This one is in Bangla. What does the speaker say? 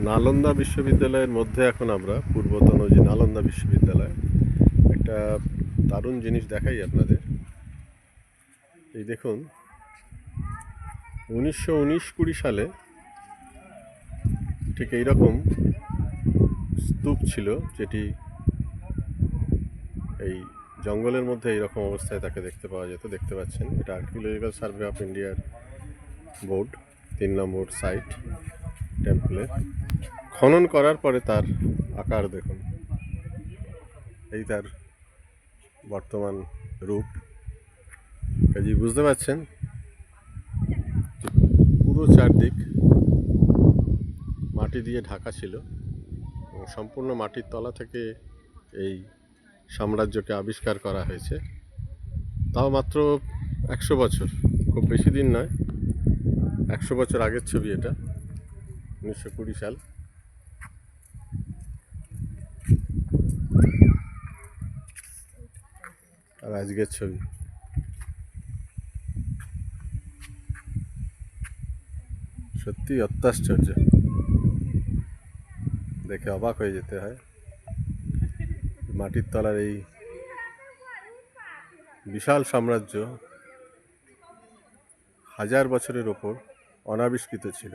নালন্দা বিশ্ববিদ্যালয়ের মধ্যে এখন আমরা পূর্বতন যে নালন্দা বিশ্ববিদ্যালয়, একটা দারুণ জিনিস দেখাই আপনাদের। এই দেখুন, 1919-20 সালে ঠিক এইরকম স্তূপ ছিল, যেটি এই জঙ্গলের মধ্যে এইরকম অবস্থায় তাকে দেখতে পাওয়া যেত। দেখতে পাচ্ছেন, এটা আর্কিওলজিক্যাল সার্ভে অফ ইন্ডিয়ার বোর্ড 3 নম্বর সাইট টেম্পলে খনন করার পরে তার আকার দেখুন, এই তার বর্তমান রূপ। কাজে বুঝতে পারছেন পুরো চারদিক মাটি দিয়ে ঢাকা ছিল এবং সম্পূর্ণ মাটির তলা থেকে এই সাম্রাজ্যকে আবিষ্কার করা হয়েছে। তাও মাত্র 100 বছর, খুব বেশি দিন নয়, 100 বছর আগের ছবি এটা, 1920 সাল। আর আজকের ছবি, সত্যি অত্যাশ্চর্য, দেখে অবাক হয়ে যেতে হয়। মাটির তলার এই বিশাল সাম্রাজ্য 1000 বছরের ওপর অনাবিষ্কৃত ছিল।